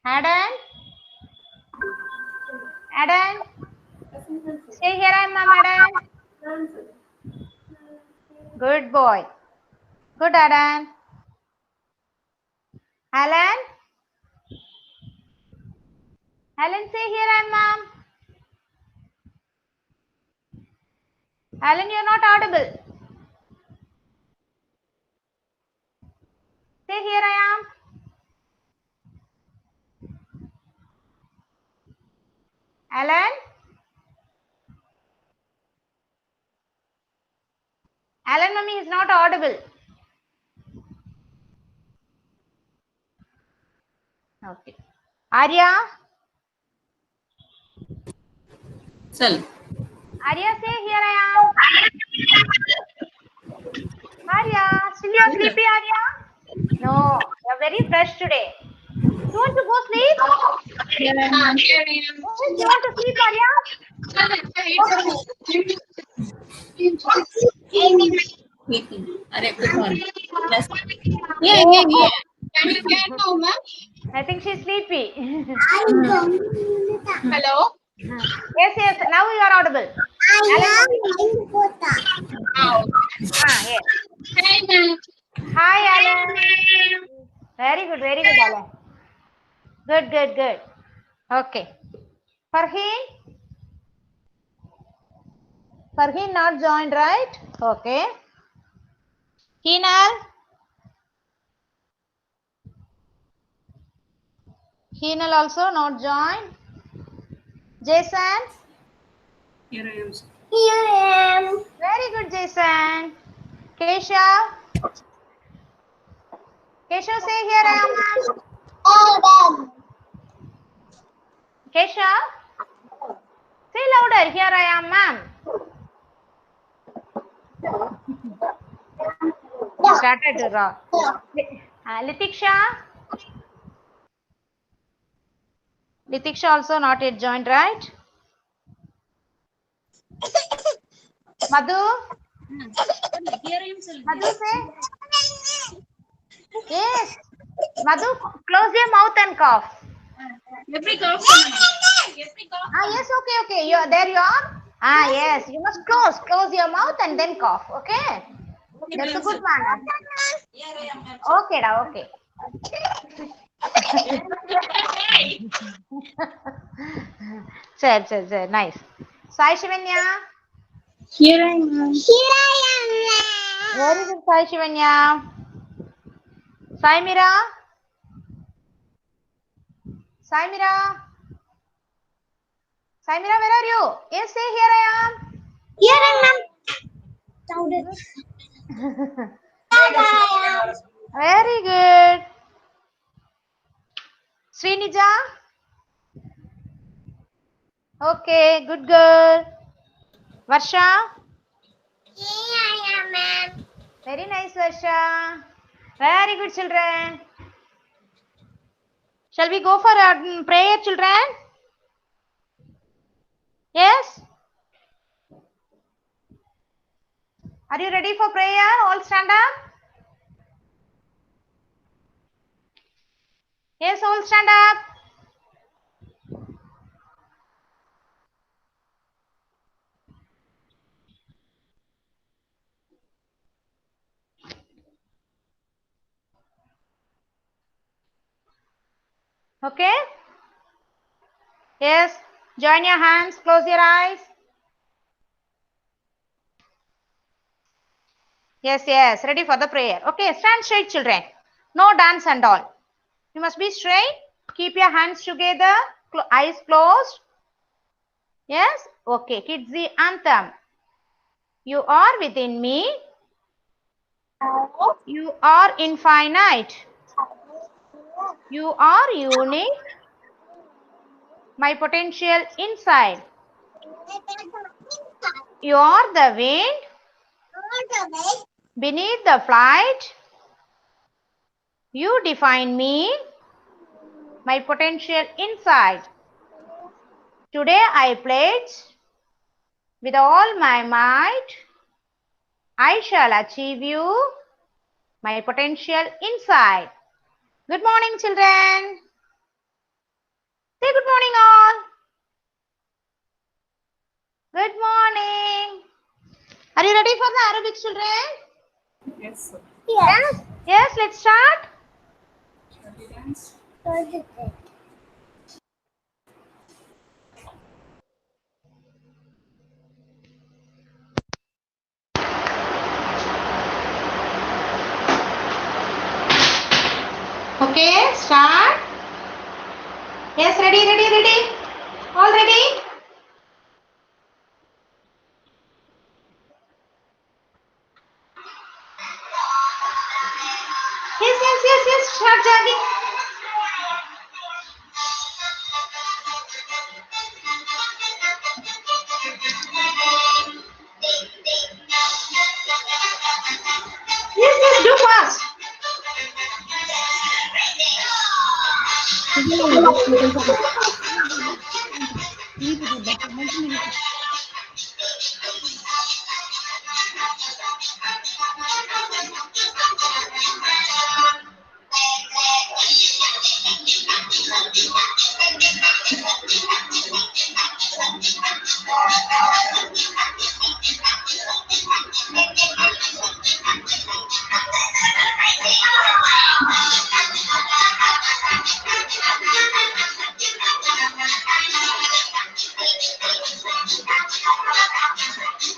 Adan? Adan? Stay here, I am, Mom, Adan. Good boy. Good, Adan. Alan? Alan, say here, I am, Mom. Alan, you are not audible. Say here, I am. Alan? Alan, Mummy is not audible. Okay. Arya? Sal. Arya, say here, I am. Arya, still you are sleepy, Arya? No, you are very fresh today. You want to go sleep? Here I am. Here I am. Yes, you want to sleep, Arya? Sleeping. Arey, good morning. Yes. Yeah. Can you get now, ma'am? I think she's sleepy. Hello. Yes. Now you are audible. Alan, yes. Hi, ma'am. Hi, Alan. Very good, Alan. Good. Okay. Farheen not joined, right? Okay. Heenal also not joined. Jason? Here I am. Here I am. Very good, Jason. Keshav? Keshav, say here I am, ma'am. Keshav? Say louder. Here I am, ma'am. Started to rock. Litiksha? Litiksha also not yet joined, right? Madhu? Here I am, sir. Madhu, say. Yes. Madhu, close your mouth and cough. Every cough. Yes, okay. There you are. Yes. You must close your mouth and then cough. Okay. That's a good manner. Okay, da, okay. Sir. Nice. Sai Shivanya. Here I am. Very good, Sai Shivanya. Sai Mira. Sai Mira, where are you? Yes, say here I am. Here I am. Very good. Srinija. Okay, good girl. Varsha. Here I am, ma'am. Very nice, Varsha. Very good, children. Shall we go for a prayer, children? Yes? Are you ready for prayer? All stand up. Yes, all stand up. Okay? Yes. Join your hands. Close your eyes. Yes. Ready for the prayer. Okay, stand straight, children. No dance and all. You must be straight. Keep your hands together. Eyes closed. Yes? Okay, kids, the anthem. You are within me. You are infinite. You are unique. My potential inside. You are the wind. Beneath the flight. You define me. My potential inside. Today I pledge with all my might. I shall achieve you. My potential inside. Good morning, children. Are you ready for the Arabic, children? Yes, sir. Yes. Yes, let's start. Okay, start. Yes, ready, ready, ready. All ready? Yes, yes, yes, yes. Start jogging. Yes, yes, do fast. Come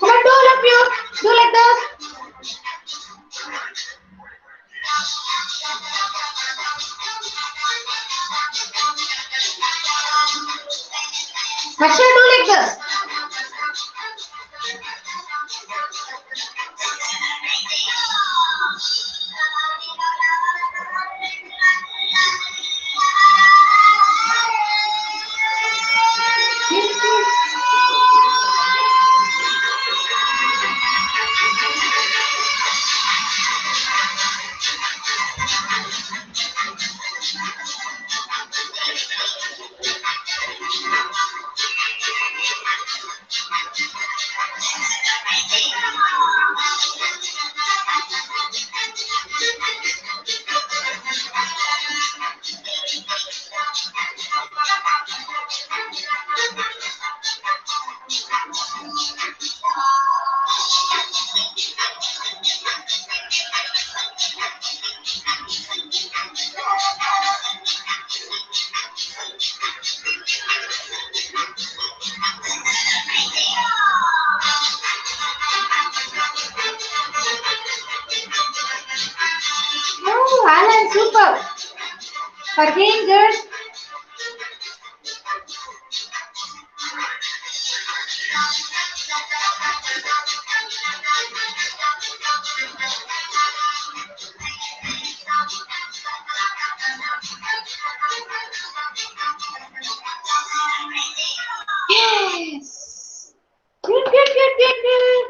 on, do all of you. Do like this. Varsha, do like this. Yes, yes. Oh, Alan, super. Again, good. Yes. Good, good, good, good, good.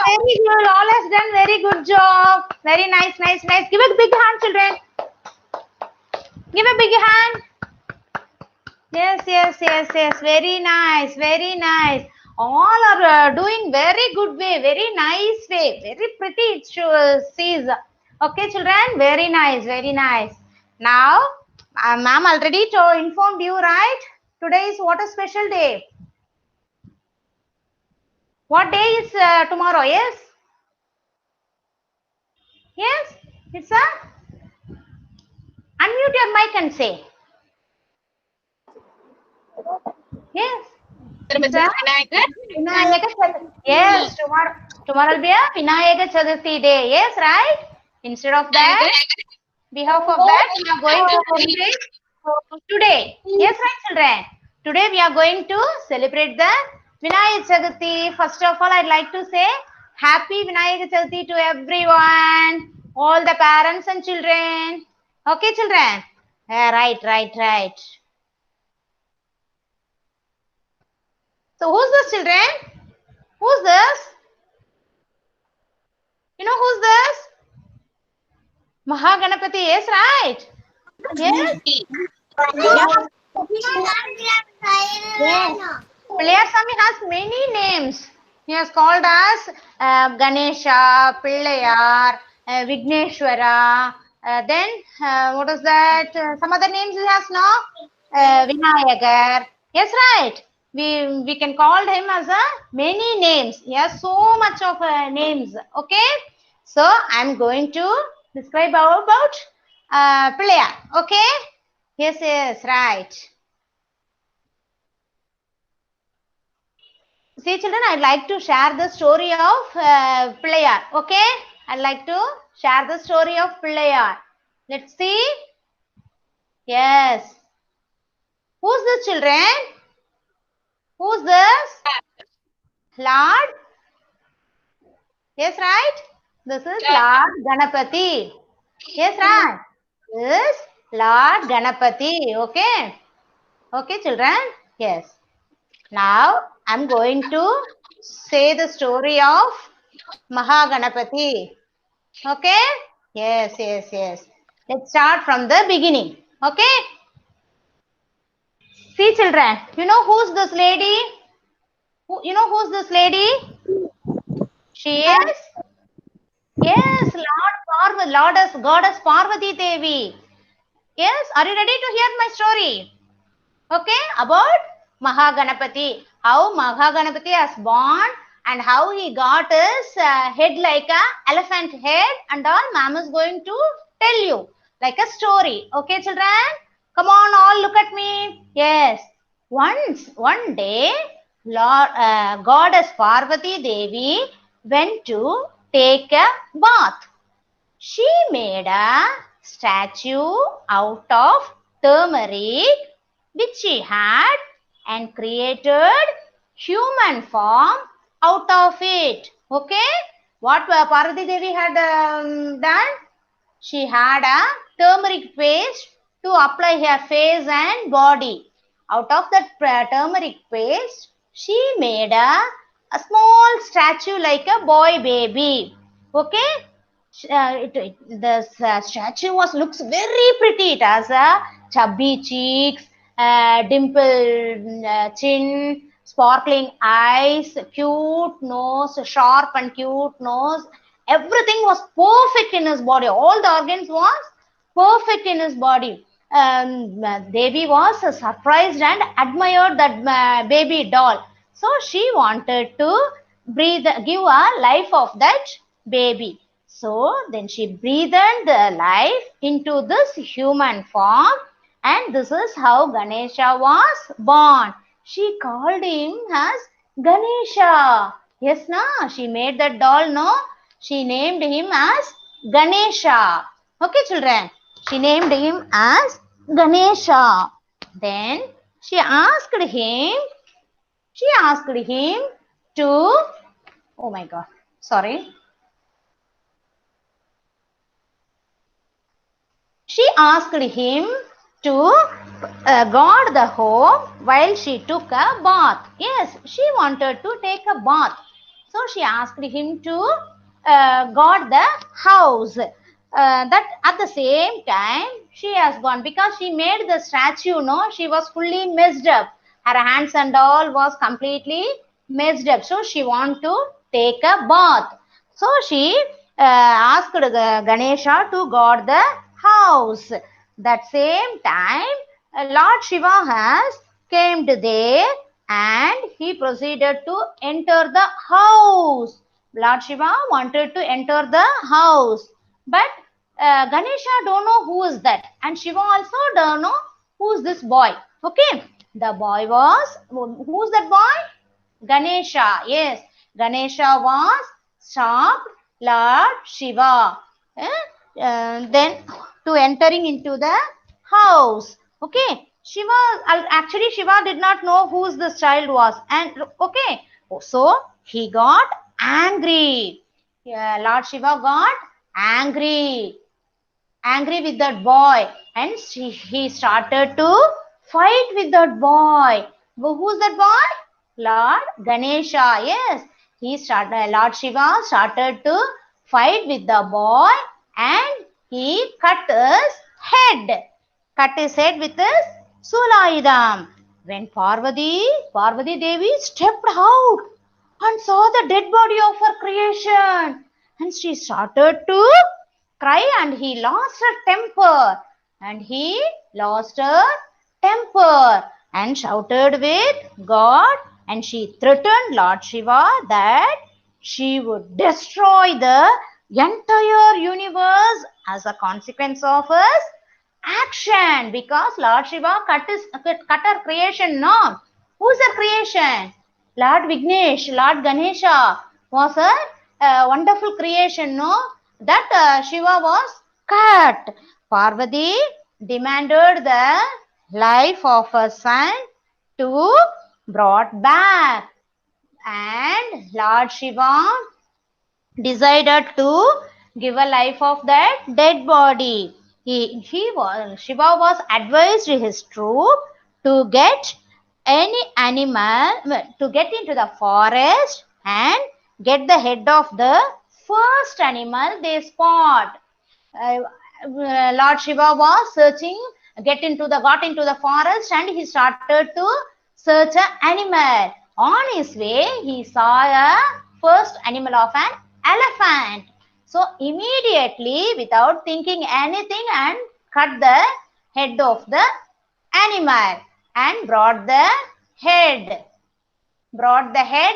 Very good. All has done very good job. Very nice, nice, nice. Give a big hand, children. Give a big hand. Yes, yes, yes, yes. Very nice, very nice. All are doing very good way, very nice way, very pretty. It sees. Okay, children. Very nice, very nice. Now, ma'am already informed you, right? Today is what a special day. What day is tomorrow? Yes. Yes. It's a. Unmute your mic and say. Yes. It's a Vinayaka Chaturthi. Yes, tomorrow will be a Vinayaka Chaturthi day. Yes, right? Instead of that, behalf of that, we are going to celebrate today. Yes, right, children? Today we are going to celebrate the Vinayaka Chaturthi. First of all, I'd like to say Happy Vinayaka Chaturthi to everyone, all the parents and children. Okay, children? Yeah, right, right, right. So who's this, children? Who's this? You know who's this? Mahaganapati, yes, right? Yes? Yeah. Yes. Pillayaswamy has many names. He is called as Ganesha, Pillayar, Vigneshwara. Then what is that? Some other names he has no. Vinayagar. Yes, right. We can call him as a many names. He has so much of names. Okay. So I'm going to describe about Pillayar. Okay. Yes, yes, right. See, children, I'd like to share the story of Pillayar. Okay, I'd like to share the story of Pillayar. Let's see. Yes. Who's this, children? Who's this? Lord? Yes, right? This is Lord Ganapati. Yes, right? This Lord Ganapati. Okay. Okay, children? Yes. Now, I'm going to say the story of Mahaganapati. Okay? Yes, yes, yes. Let's start from the beginning. Okay? See, children, you know who's this lady? You know who's this lady? She is? Yes, Lord Parvati, Goddess Parvati Devi. Yes, are you ready to hear my story? Okay, about Mahaganapati. How Mahaganapati was born and how he got his head like a elephant head and all. Ma'am is going to tell you like a story. Okay, children? Come on, all look at me. Yes. One day, Goddess Parvati Devi went to take a bath. She made a statue out of turmeric which she had and created human form out of it. Okay? What Parvati Devi had done? She had a turmeric paste to apply her face and body. Out of that turmeric paste, she made a small statue like a boy baby. Okay? The statue looks very pretty. It has a chubby cheeks, dimpled chin, sparkling eyes, cute nose, sharp and cute nose. Everything was perfect in his body. All the organs was perfect in his body. Devi was surprised and admired that baby doll. So she wanted to give a life of that baby. So then she breathed the life into this human form, and this is how Ganesha was born. She called him as Ganesha. Yes, na? She made that doll, no? She named him as Ganesha. Okay, children. She named him as Ganesha. Then she asked him to, oh my God, sorry. She asked him to guard the home while she took a bath. Yes, she wanted to take a bath. So she asked him to guard the house. That at the same time she has gone because she made the statue, no, she was fully messed up. Her hands and all was completely messed up. So she want to take a bath. So she asked Ganesha to guard the house. That same time, Lord Shiva has came there and he proceeded to enter the house. Lord Shiva wanted to enter the house, but Ganesha don't know who is that, and Shiva also don't know who is this boy. Okay, the boy was, who's that boy? Ganesha. Yes, Ganesha was stopped Lord Shiva. Then to entering into the house. Okay, actually Shiva did not know who this child was, and okay, so he got angry. Lord Shiva got angry with that boy, and he started to fight with that boy. Who's that boy? Lord Ganesha. Yes, Lord Shiva started to fight with the boy, and he cut his head with his Sulayidam. When Parvati Devi stepped out and saw the dead body of her creation, and she started to cry, and he lost her temper. And he lost her temper and shouted with God, and she threatened Lord Shiva that she would destroy the entire universe as a consequence of his action, because Lord Shiva cut her creation. No, who's her creation? Lord Vignesh, Lord Ganesha was a wonderful creation. No, that Shiva was cut. Parvati demanded the life of her son to brought back, and Lord Shiva decided to give a life of that dead body. Shiva was advised his troop to get any animal, to get into the forest and get the head of the first animal they spot. uh, Lord Shiva was searching, got into the forest, and he started to search an animal. On his way, he saw a first animal of an elephant. So immediately, without thinking anything, and cut the head of the animal and brought the head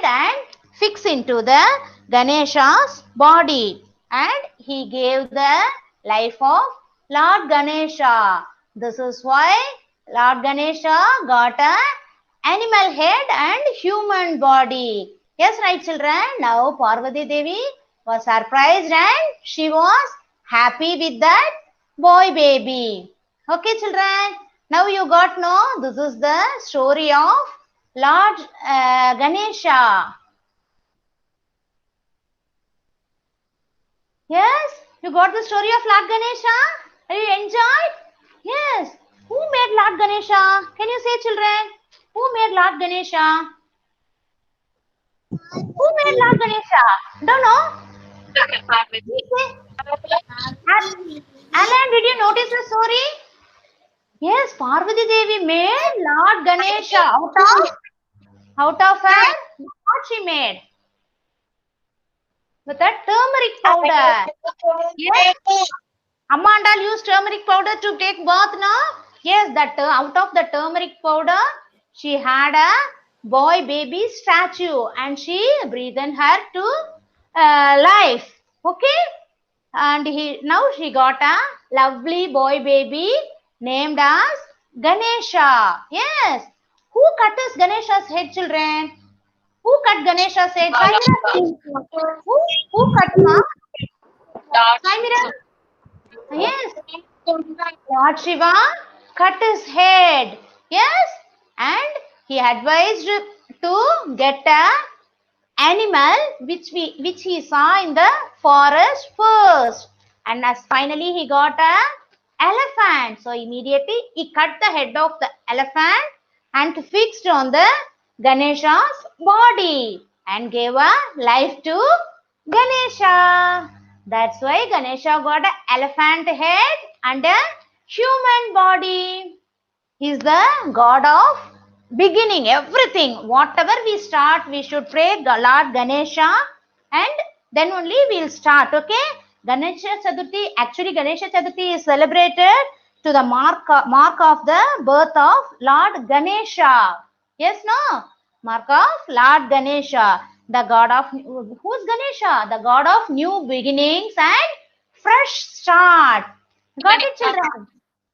and fixed into the Ganesha's body, and he gave the life of Lord Ganesha. This is why Lord Ganesha got a animal head and human body. Yes, right, children. Now Parvati Devi was surprised and she was happy with that boy baby. Okay, children. Now you got know this is the story of Lord Ganesha. Yes, you got the story of Lord Ganesha? Have you enjoyed? Yes. Who made Lord Ganesha? Can you say, children? Who made Lord Ganesha? Who made Lord Ganesha? Don't know? Okay. Alan, did you notice the story? Yes, Parvati Devi made Lord Ganesha out of her. What she made? With a turmeric powder. Yes. Amma and all use turmeric powder to take bath now. Yes, that out of the turmeric powder, she had a boy baby statue, and she breathed in her to life. Okay, and now she got a lovely boy baby named as Ganesha. Yes, who cut his Ganesha's head, children? Who cut Ganesha's head? Saimira, who cut, ma? Saimira? Yes, Lord Shiva cut his head. Yes, and he advised to get a animal which he saw in the forest first, and as finally he got a elephant. So immediately he cut the head of the elephant and fixed on the Ganesha's body and gave a life to Ganesha. That's why Ganesha got an elephant head and a human body. He's the God of beginning, everything. Whatever we start, we should pray Lord Ganesha, and then only we'll start. Okay? Ganesha Chaturthi, actually Ganesha Chaturthi is celebrated to the mark of the birth of Lord Ganesha. Yes, no? Mark of Lord Ganesha, the God of, who's Ganesha? The God of new beginnings and fresh start. Got it, children?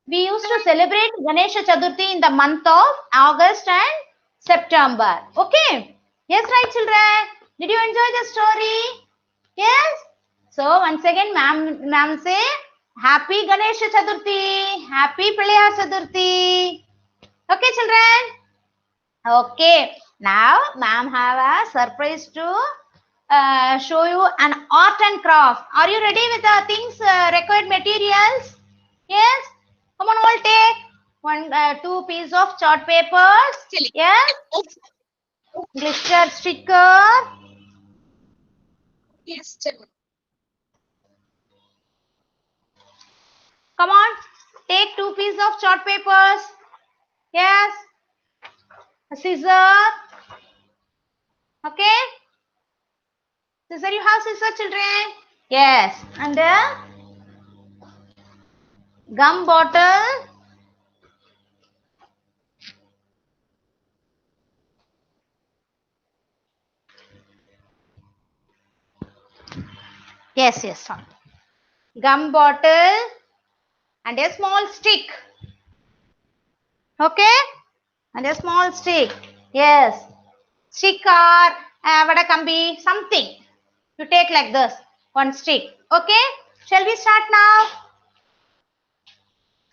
We used to celebrate Ganesha Chaturthi in the month of August and September. Okay? Yes, right, children? Did you enjoy the story? Yes? So, once again, ma'am say, Happy Ganesha Chaturthi. Happy Pralyar Chaturthi. Okay, children? Okay. Now, ma'am have a surprise to show you an art and craft. Are you ready with the things, required materials? Yes? Come on, all take two pieces of chart papers. Yes? Glitter sticker. Yes, Come on, take two pieces of chart papers. Yes. A scissor. Okay. Scissor, you have scissor, children. Yes. And a gum bottle. Yes, yes. Sorry. Gum bottle and a small stick. Okay. And a small stick. Yes. Stick or vada kambi, something. You take like this. One stick. Okay. Shall we start now?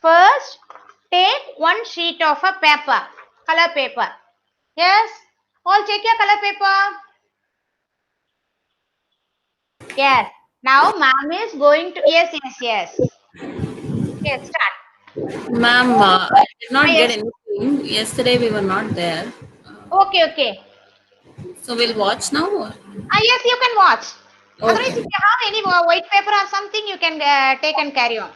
First, take one sheet of a paper. Color paper. Yes. All take your color paper. Yes. Now, ma'am is going to. Yes, yes, yes. Yes, start. Ma'am, I did not get Yes. anything. Yesterday we were not there. Okay, okay. So we'll watch now? Or? Yes, you can watch. Otherwise, Okay. if you have any white paper or something, you can take and carry on.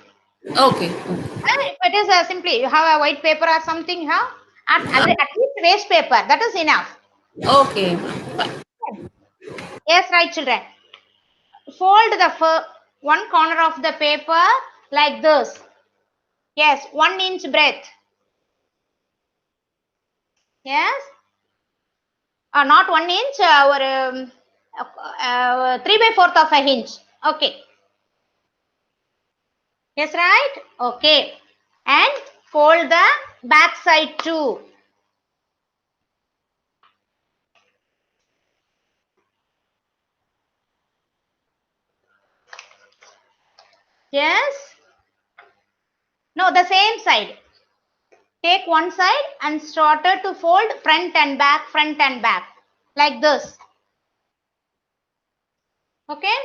Okay. If it is simply you have a white paper or something, huh? At least waste paper. That is enough. Okay. Yes, right, children. Fold the one corner of the paper like this. Yes, 1 inch breadth. Yes. Not 1 inch, or 3 by 4th of an inch. Okay. Yes, right? Okay. And fold the back side too. Yes. No, the same side. Take one side and started to fold front and back, like this. Okay.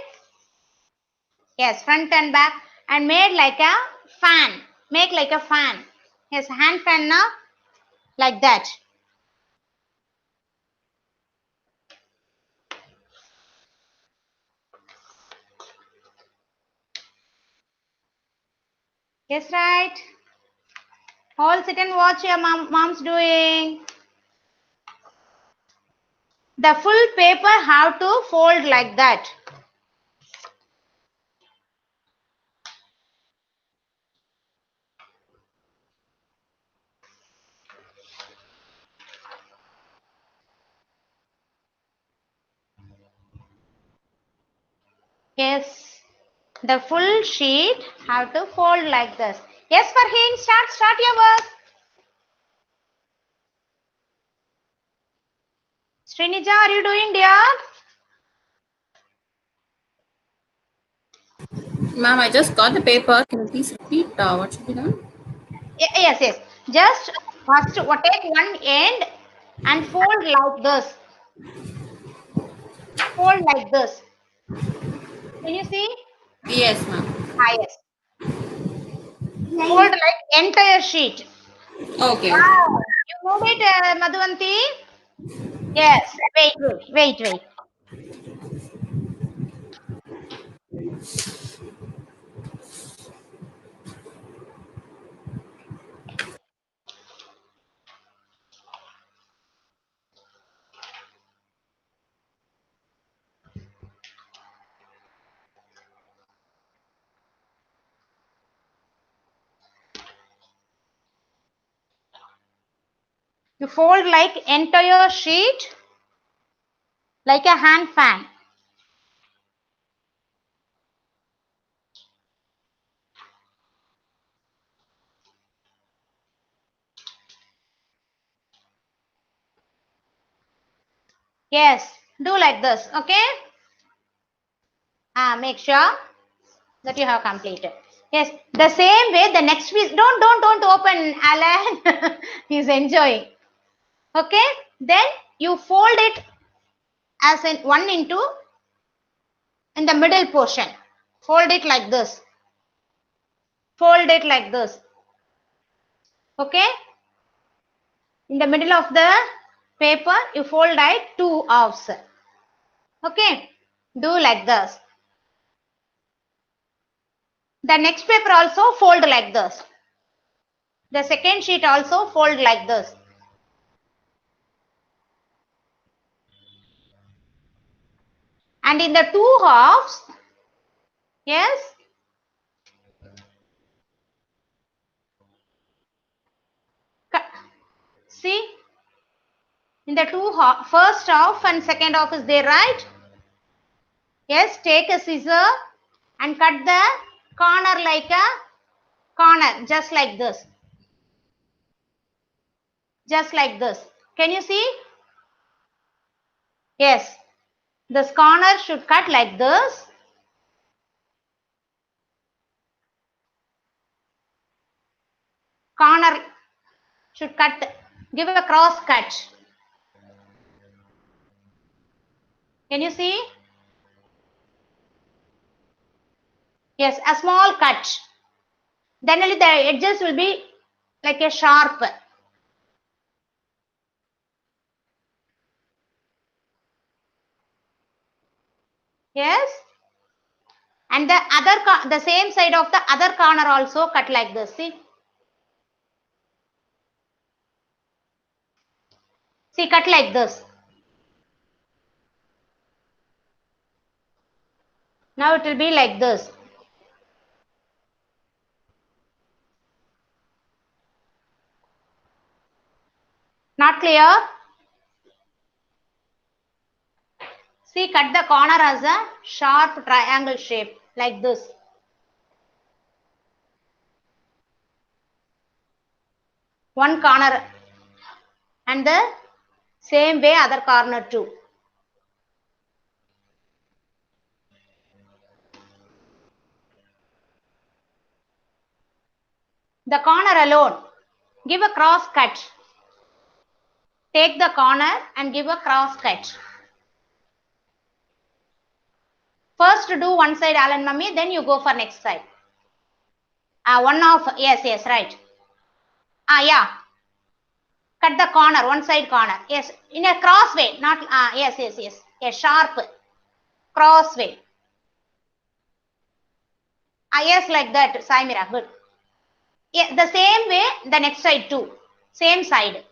Yes, front and back, and made like a fan. Make like a fan. Yes, hand fan now, like that. Yes, right. All sit and watch your mom's doing. The full paper have to fold like that. Yes, the full sheet have to fold like this. Yes, Farheen, start your work. Srinija, are you doing, dear? Ma'am, I just got the paper. Can you please repeat what should be done? Yes, yes. Just first take one end and fold like this. Fold like this. Can you see? Yes, ma'am. Yes. Fold like entire sheet. Okay. Wow. You moved it, Madhuvanti? Yes. Wait. You fold like entire sheet like a hand fan. Yes. Do like this. Okay. Make sure that you have completed. Yes. The same way the next piece. Don't open, Alan. He's enjoying. Okay. Then you fold it as in 1 into in the middle portion. Fold it like this. Fold it like this. Okay. In the middle of the paper, you fold it 2 halves. Okay. Do like this. The next paper also fold like this. The second sheet also fold like this. And in the two halves, yes, see, in the first half and second half is there, right? Yes, take a scissor and cut the corner like a corner, just like this. Just like this. Can you see? Yes, this corner should cut like this. Corner should cut, give a cross cut. Can you see? Yes, a small cut. Then only the edges will be like a sharp. Yes. And the same side of the other corner also cut like this. See? See, cut like this. Now it will be like this. Not clear? See, cut the corner as a sharp triangle shape like this. One corner and the same way other corner too. The corner alone, give a cross cut. Take the corner and give a cross cut. First do one side, Alan Mummy, then you go for next side. One of, yes, right. Yeah. Cut the corner, one side corner. Yes, in a cross way, not, yes. A sharp cross way. Yes, like that, Saimira, good. Yeah, the same way, the next side too. Same side.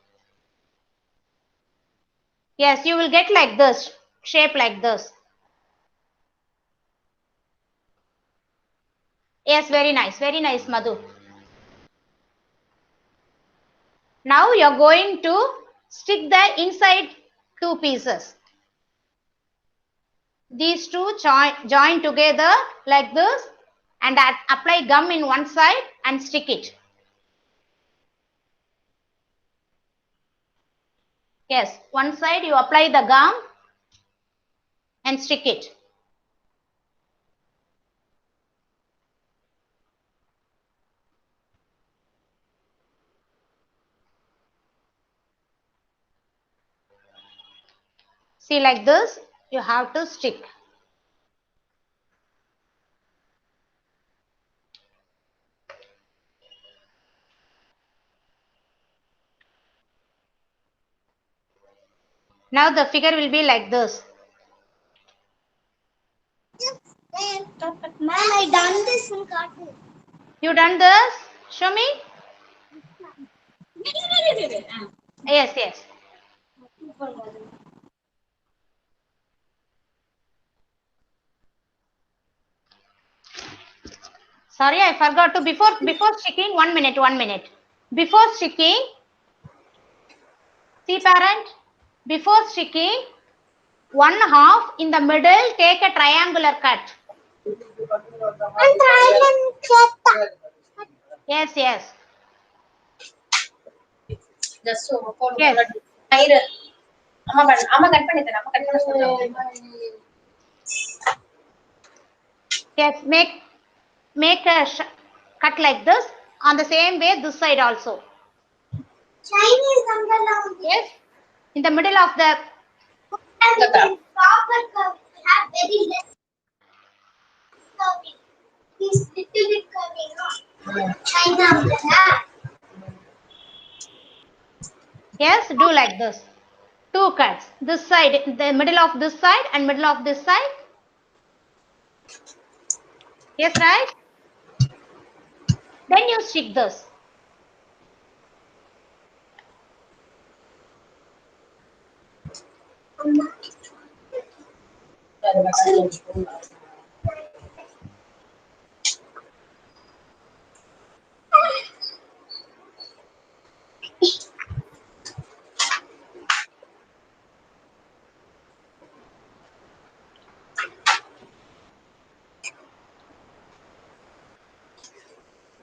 Yes, you will get like this, shape like this. Yes, very nice, Madhu. Now you are going to stick the inside two pieces. These two join together like this and apply gum in one side and stick it. Yes, one side you apply the gum and stick it. See, like this, you have to stick. Now the figure will be like this. Man, I done this in cartoon. You done this? Show me. Yes. Sorry, I forgot to before sticking. 1 minute. Before sticking, see parent. Before sticking, one half in the middle. Take a triangular cut. I'm trying to Yes. Just so phone. Yes. Amma cut பண்ணிட்டேன். Amma cut பண்ண சொல்றேன். Yes, make a cut like this. On the same way, this side also. Chinese umbrella. Yes. In the middle of the And the proper curve have very less curving. This little bit curving, no? China umbrella. yes, do like this. Two cuts. This side, the middle of this side and middle of this side. Yes, right? Then you stick this.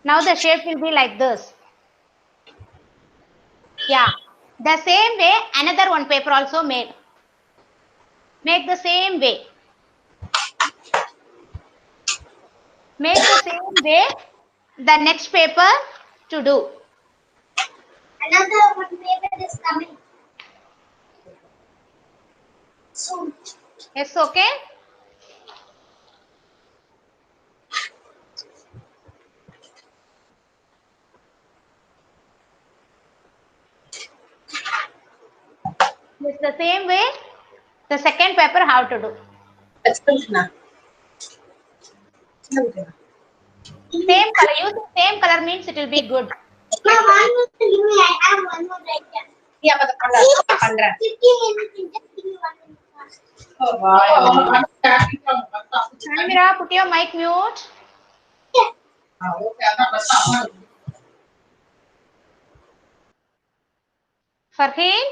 Now the shape will be like this. Yeah. The same way another one paper also made. Make the same way. Make the same way the next paper to do. Another one paper is coming soon. Yes, okay? It's the same way the second paper how to do. Same color. Using same color means it will be good. Ma, one more give me. I have one more right here. Yeah, but the color. Anything, just give me 1 minute. Shamira, put your mic mute. Farheen.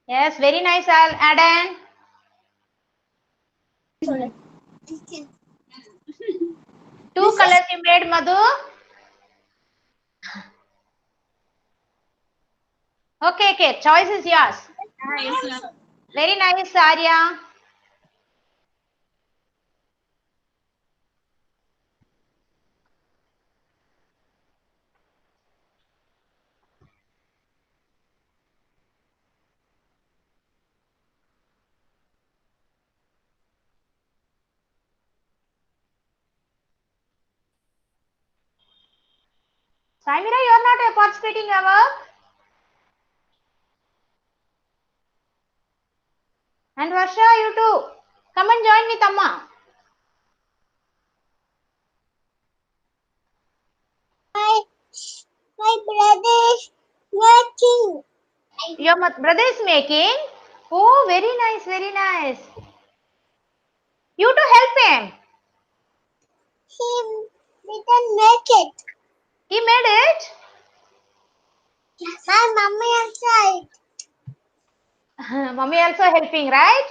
Yes, very nice, Adan. Two colors you made, Madhu. Okay, okay. Choice is yours. Very nice, Arya. Samira, you are not participating ever. And Varsha, you too. Come and join with Amma. My brother is working. Your brother is making. Oh, very nice, very nice. You to help him. He didn't make it. He made it. My mommy outside. Mommy also helping, right?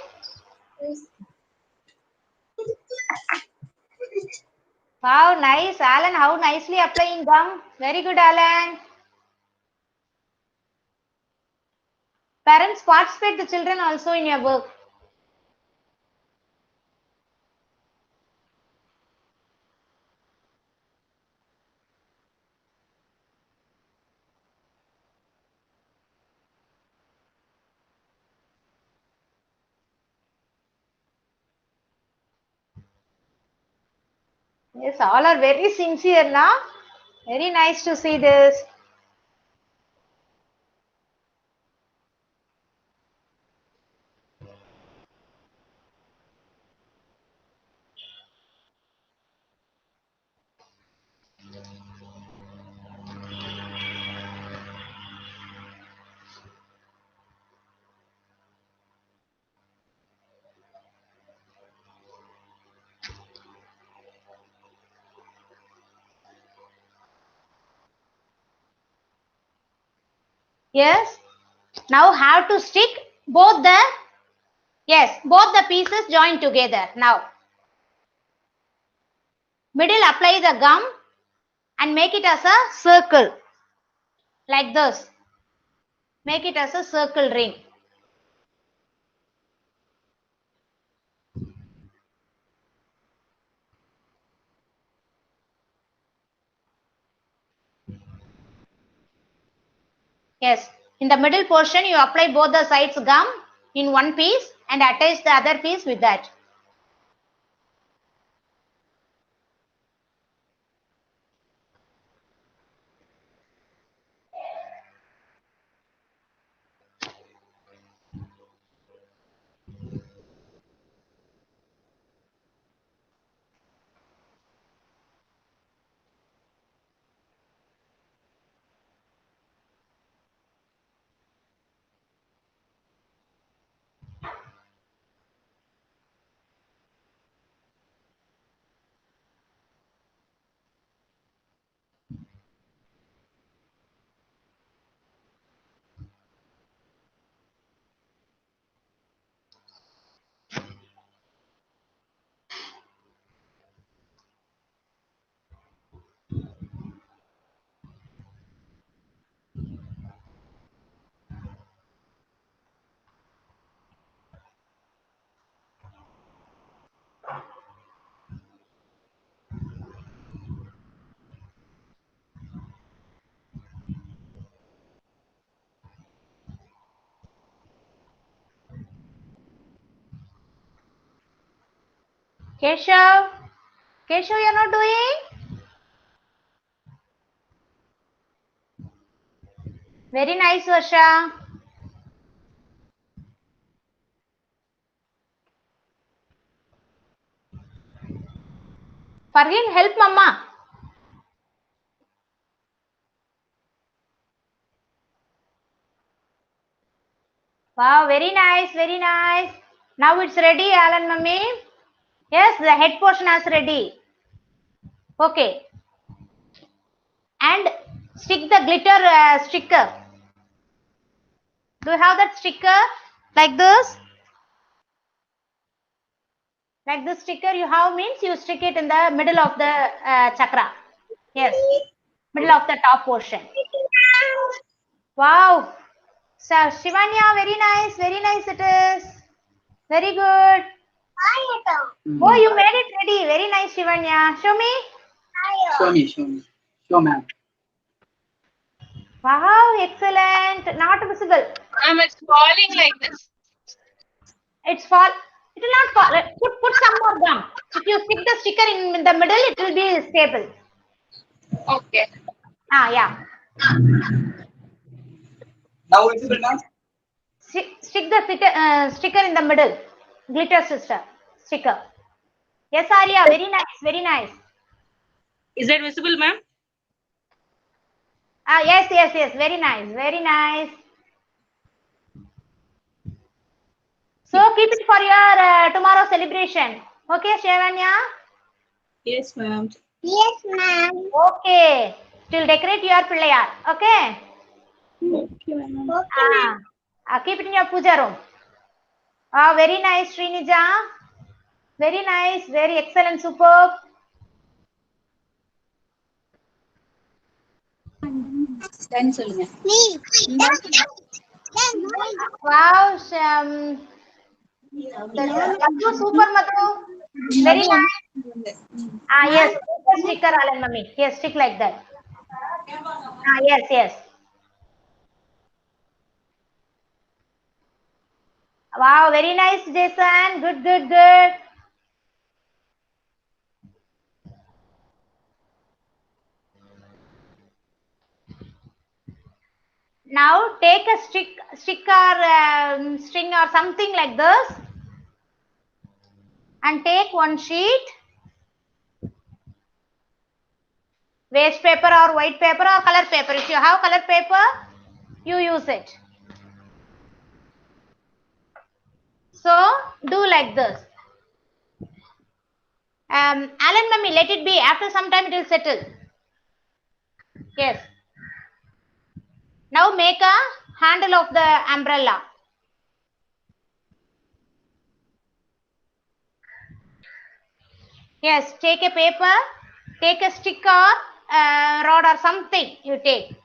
Wow, nice. Alan, how nicely applying gum. Very good, Alan. Parents, participate the children also in your work. Yes, all are very sincere now. Very nice to see this. Yes. Now have to stick both the, yes, both the pieces join together. Now, middle apply the gum and make it as a circle. Like this. Make it as a circle ring. Yes. In the middle portion, you apply both the sides gum in one piece and attach the other piece with that. Keshav, Keshav, you're not doing? Very nice, Varsha. Farheen, help Mama. Wow, very nice, very nice. Now it's ready, Alan Mummy. Yes, the head portion is ready. Okay. And stick the glitter sticker. Do you have that sticker? Like this? Like this sticker you have means you stick it in the middle of the chakra. Yes. Middle of the top portion. Wow. So Shivanya, very nice it is. Very good. Oh, you made it ready. Very nice, Shivanya. Show me. Show me. Show, ma'am. Wow, excellent. Not visible. It's falling like this. It's fall. It will not fall. Put some more gum. If you stick the sticker in the middle, it will be stable. Okay. Ah, yeah. Now visible now? Stick the sticker in the middle. Glitter sticker. Yes, Arya. Very nice. Is that visible, ma'am? Ah, yes. Very nice. So keep it for your tomorrow celebration. Okay, Shivanya? Yes, ma'am. Yes, ma'am. Okay. Still decorate your Pillayar. Okay? Okay, ma'am. Keep it in your puja room. Very nice, Srinija. Very nice. Very excellent. Superb. Done, சொல்லுங்க. Wow. Madhu, super Madhu. Very nice. Yes. Sticker, Alan Mummy. Yes, stick like that. Yes. Wow, very nice, Jason. Good. Now take a stick or string or something like this and take one sheet, waste paper or white paper or color paper. If you have color paper, you use it. So do like this. Alan Mummy, let it be. After some time it will settle. Yes. Now make a handle of the umbrella. Yes, take a paper, take a stick or rod or something you take.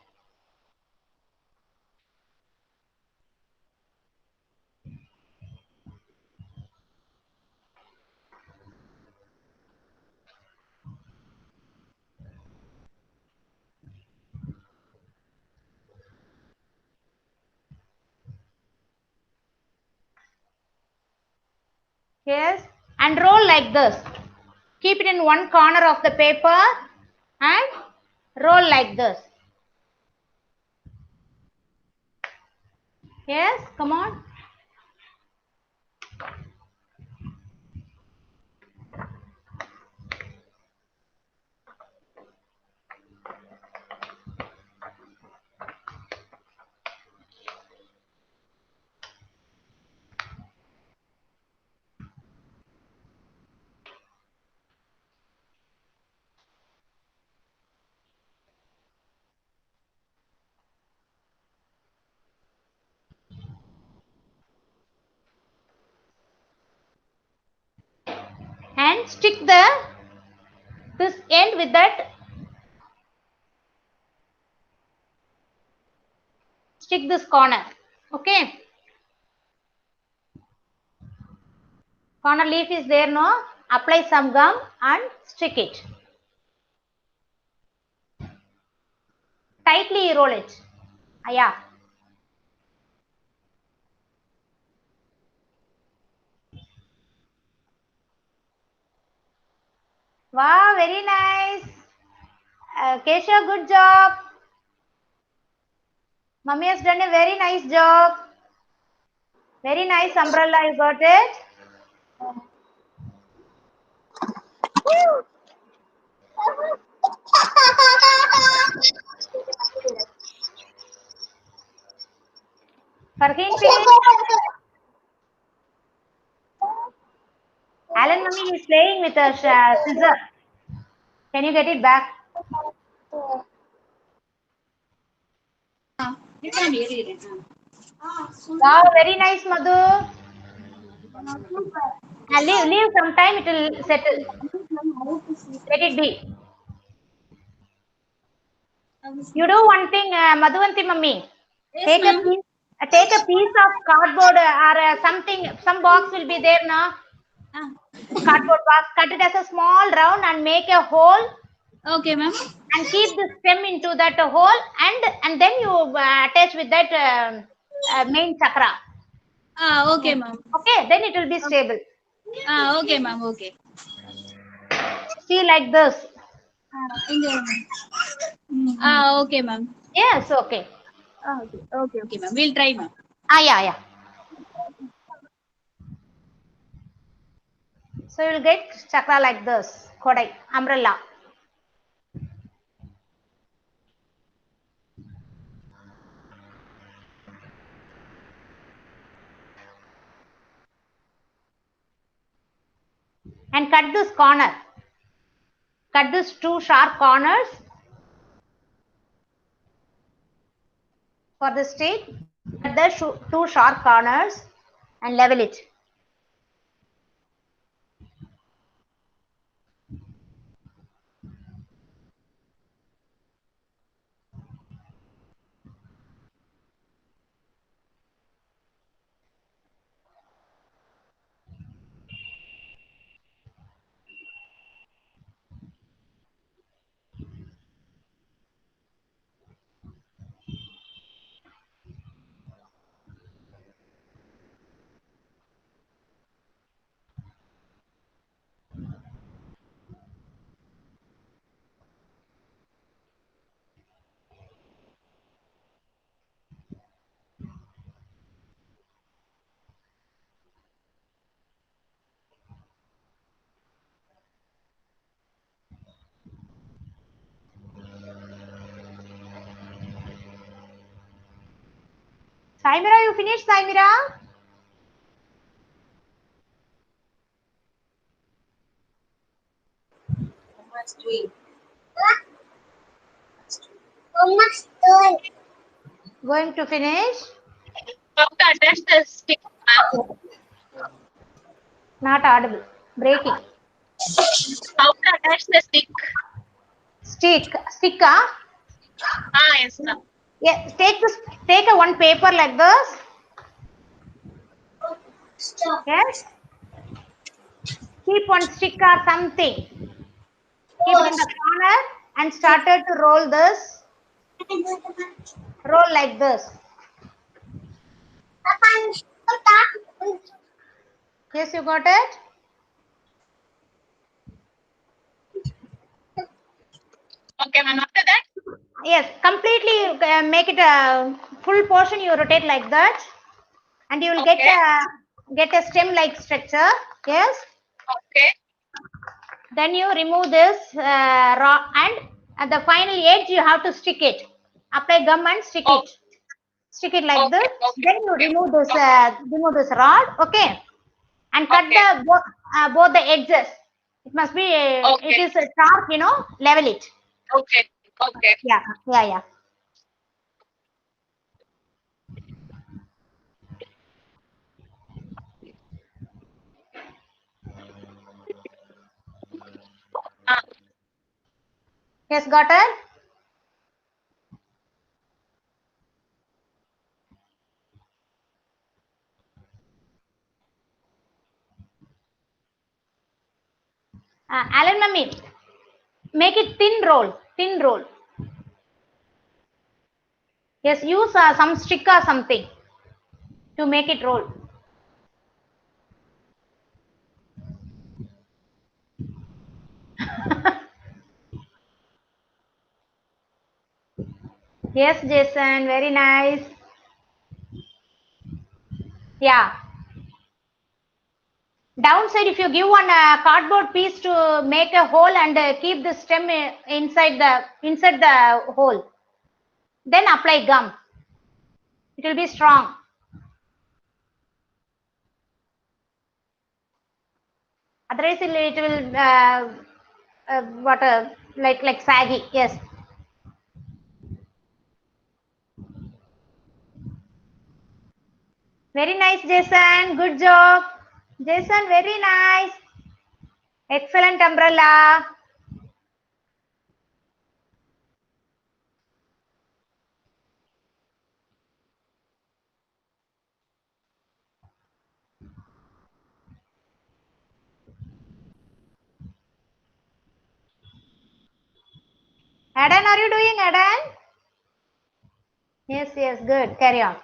Yes, and roll like this. Keep it in one corner of the paper and roll like this. Yes, come on. And stick this end with that. Stick this corner. Okay. Corner leaf is there, no? Apply some gum and stick it. Tightly roll it. Yeah. Wow, very nice. Kesha, good job. Mummy has done a very nice job. Very nice umbrella, you got it. Farheen finished. Alan, mummy is playing with a scissor. Can you get it back? Wow, very nice, Madhu. Leave some time, it will settle. Let it be. You do one thing, Madhuvanti mummy. Yes, ma'am. Take a piece of cardboard or something. Some box will be there now. Ah, Cardboard box. Cut it as a small round and make a hole okay, ma'am. and keep the stem into that hole and then you attach with that main chakra. Ah, okay, ma'am. Okay, then it will be stable. Ah, okay, ma'am. Okay. See like this. Ah, okay, ma'am. Yes, okay. Ah, okay, okay, okay, ma'am. We'll try, ma'am. Yeah. So you will get chakra like this. Kodai, umbrella. And cut this corner. Cut these two sharp corners for the stick. Cut the two sharp corners and level it. Saimira, you finished, Saimira? Going to finish? How to attach the stick, ma'am? Not audible. Breaking. How to attach the stick? Stick, ah? Ah, yes, ma'am. Yeah, take a one paper like this. Stop. Yes. Keep one stick or something. Keep it in the corner and started to roll this. Roll like this. Yes, you got it? Okay, ma'am. After that, Yes, completely make it a full portion you rotate like that. And you will okay, get a stem like structure. Yes. okay, Then you remove this raw and at the final edge you have to stick it. Apply gum and stick oh, it. Stick it like this. okay, Then you remove this rod. Okay. And cut okay, the both the edges. It must be it okay, is sharp, level it. okay, okay. Yeah. Ah, Yes, got it? Alan mummy, make it thin roll. Thin roll. Yes, use some stick or something to make it roll. Yes, Jason, very nice. Yeah. Downside, if you give one cardboard piece to make a hole and keep the stem inside the hole, then apply gum. It will be strong. Otherwise, it will like saggy. Yes. Very nice, Jason. Good job. Jason, very nice. Excellent umbrella. Adan, are you doing Adan? Yes, yes, good. Carry on.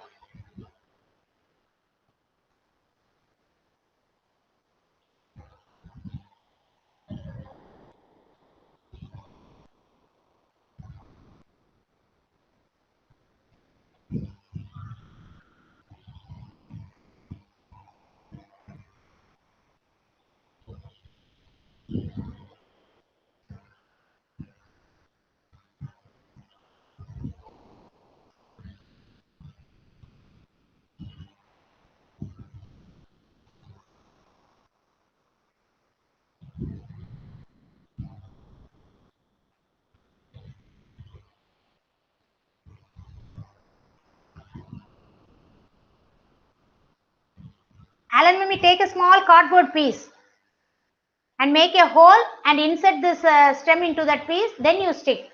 Alan, Mimi, take a small cardboard piece and make a hole and insert this stem into that piece. Then you stick.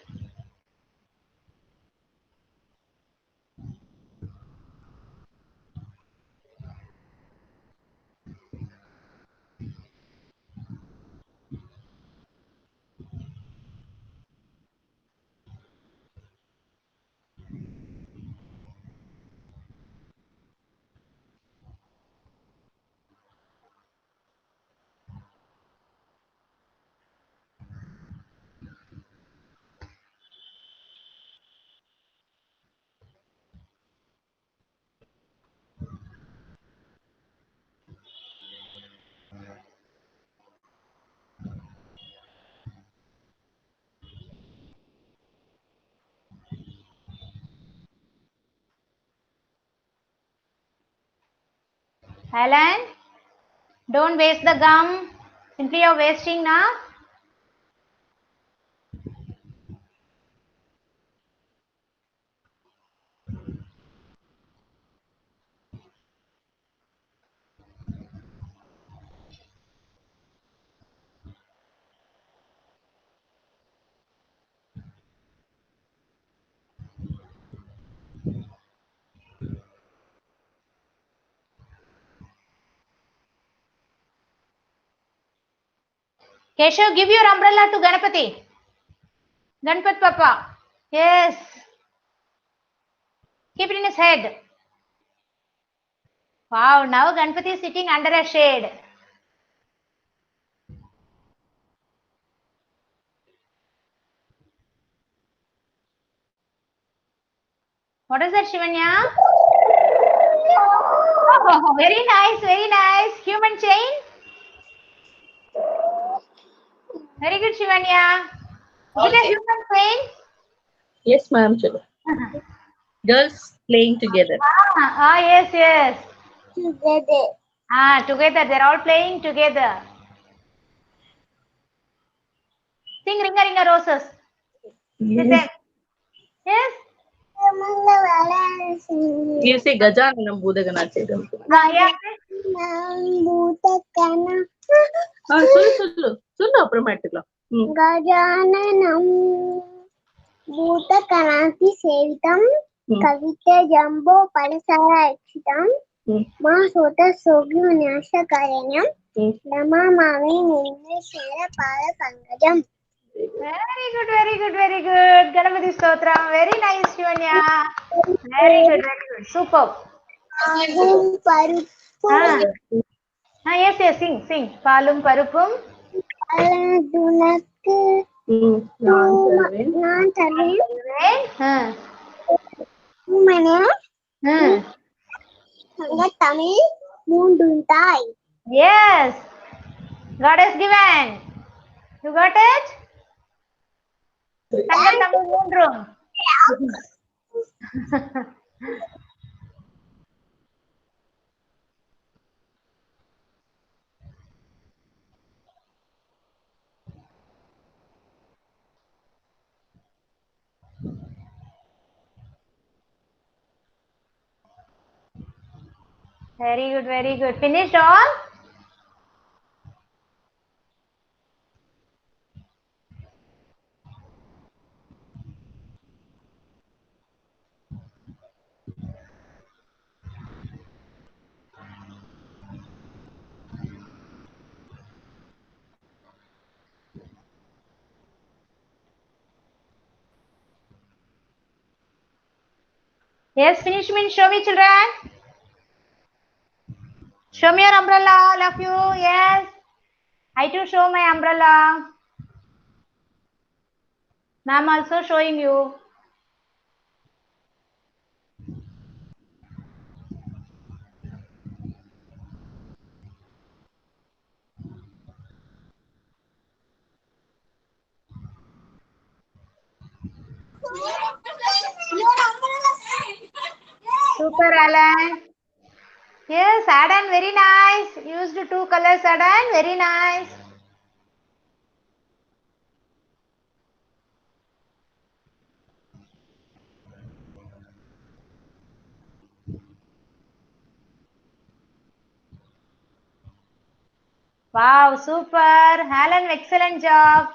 Alan, don't waste the gum. Simply you're wasting now. Keshav, give your umbrella to Ganapati. Ganpat Papa. Yes. Keep it in his head. Wow, now Ganpati is sitting under a shade. What is that, Shivanya? Oh, very nice, very nice. Human chain. Very good, Shivanya. Is it a human chain? Yes, ma'am. Chalo. Girls playing together. Yes, yes. Together. Together. They're all playing together. Sing Ringa Ringa Roses. Yes. Yes. You say Gajananam Budaganachedam. Yeah. Solo apromatically. Gajananam Bhutaganathi Sevitam Kavita Jumbo Parasara Exitam Ma Sota Sogi Nyasha Karenyam Lama Mami Nindeshara Para Pangajam. Very good, very good, very good. Ganapati Stotram. Very nice, Shivanya. Very good, very good. Superb. Palum Parupu Yes, yes, sing. Palum Parupum. Aladunak Nan Tavin Mana? Hmm. Hangga Tamil Munduntai. Yes. God has given. You got it? Tangathamu moondrum. Very good, very good. Finished all? Yes, finish means show me, children. Show me your umbrella, all of you. Yes. I too show my umbrella. Ma'am also showing you. Super, Alan. Yes, Adan, very nice. Used two colors, Adan, very nice. Wow, super. Alan, excellent job.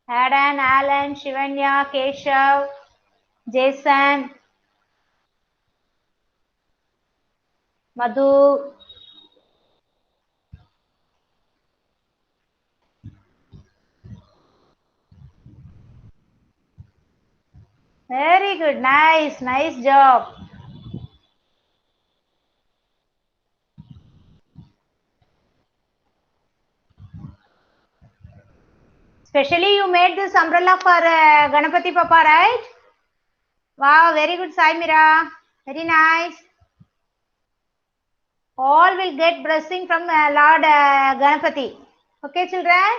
Adan, Alan, Shivanya, Keshav, Jason, Madhu. Very good. Nice. Nice job. Especially you made this umbrella for Ganapati Papa, right? Wow, very good, Sai Mira. Very nice. All will get blessing from Lord Ganapati. Okay, children?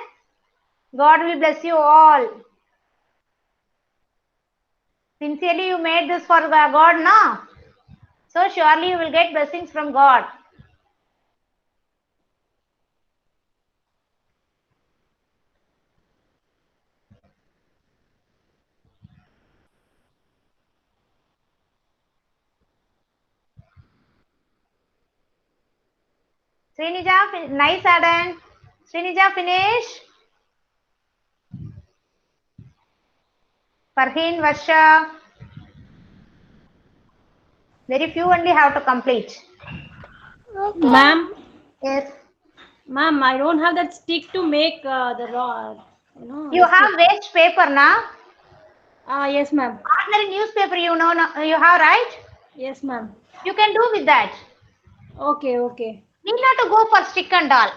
God will bless you all. Sincerely, you made this for God, no? So surely you will get blessings from God. Srinija, nice, Adan. Srinija, finish. Farheen, Varsha. Very few only have to complete. Ma'am, Yes. ma'am, I don't have that stick to make the raw, You the have stick. waste paper now. Yes, ma'am. Ordinary newspaper, you know, you have, right? Yes, ma'am. You can do with that. Okay, okay. Need not to go for stick and all.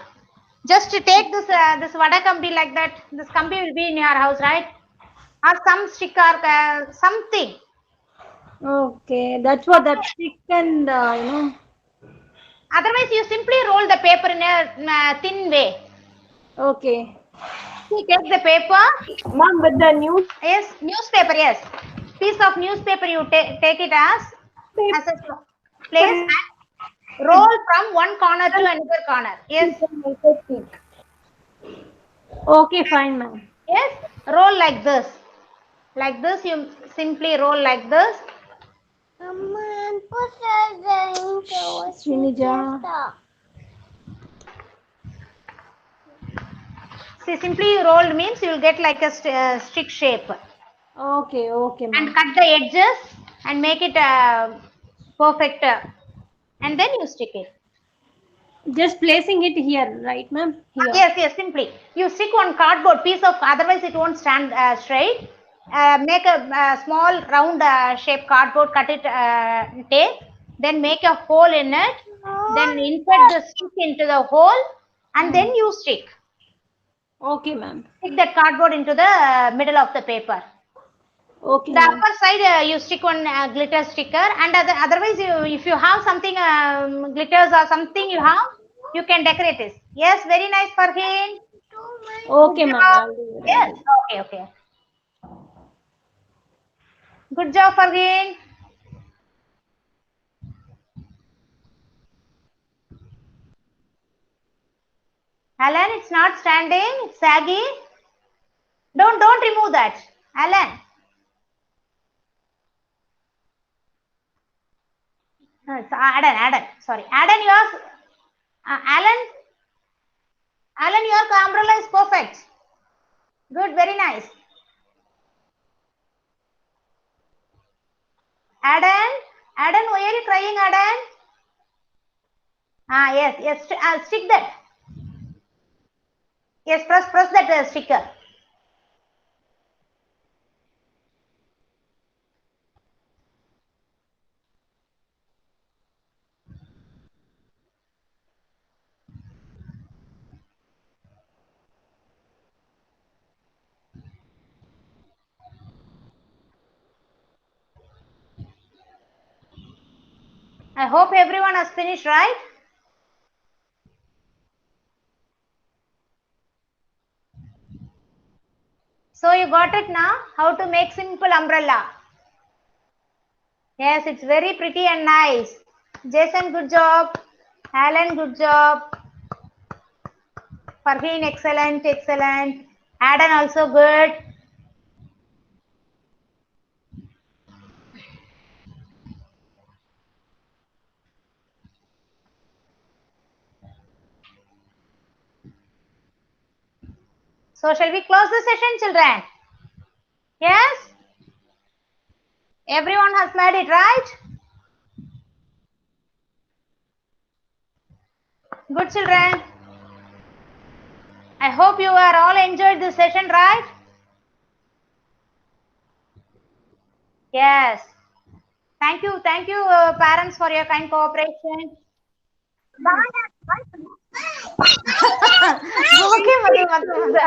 Just to take this vada kambi like that. This kambi will be in your house, right? Or some stick or something. Okay, that's what that stick and Otherwise, you simply roll the paper in a thin way. Okay. You take the paper. Ma'am, with the news. Yes, newspaper. Yes, piece of newspaper. You take it as a place and roll from one corner to another corner. Yes. Okay, fine, ma'am. Yes, roll like this. Like this, you simply roll like this. Srinija. See, simply you rolled means you will get like a stick shape. Okay, okay, And ma'am. cut the edges and make it perfect. And then you stick it. Just placing it here, right, ma'am? Here. Yes, yes, simply. You stick one cardboard piece of, otherwise it won't stand straight. Make a small round shape cardboard, cut it, tape, then make a hole in it, then insert the stick into the hole, and then you stick. Okay, ma'am. Stick that cardboard into the middle of the paper. Okay, The ma'am. upper side you stick one glitter sticker, and otherwise if you have something glitters or something you have, you can decorate this. Yes, very nice, Farheen. Okay, Good ma'am. job. I'll do it. Yes, okay. Good job, Farheen. Alan, it's not standing, it's saggy. Don't remove that, Alan. No, it's Adan. Sorry, Adan, yours. Alan, your umbrella is perfect. Good, very nice. Adan, why are you crying, Adan? Yes. Stick that. Yes, press that sticker. I hope everyone has finished, right? So you got it now? How to make simple umbrella. Yes, it's very pretty and nice. Jason, good job. Alan, good job. Farheen, excellent. Adan also good. So shall we close the session, children? Yes? Everyone has made it, right? Good, children. I hope you are all enjoyed this session, right? Yes. Thank you, parents, for your kind cooperation. Okay, Madhu.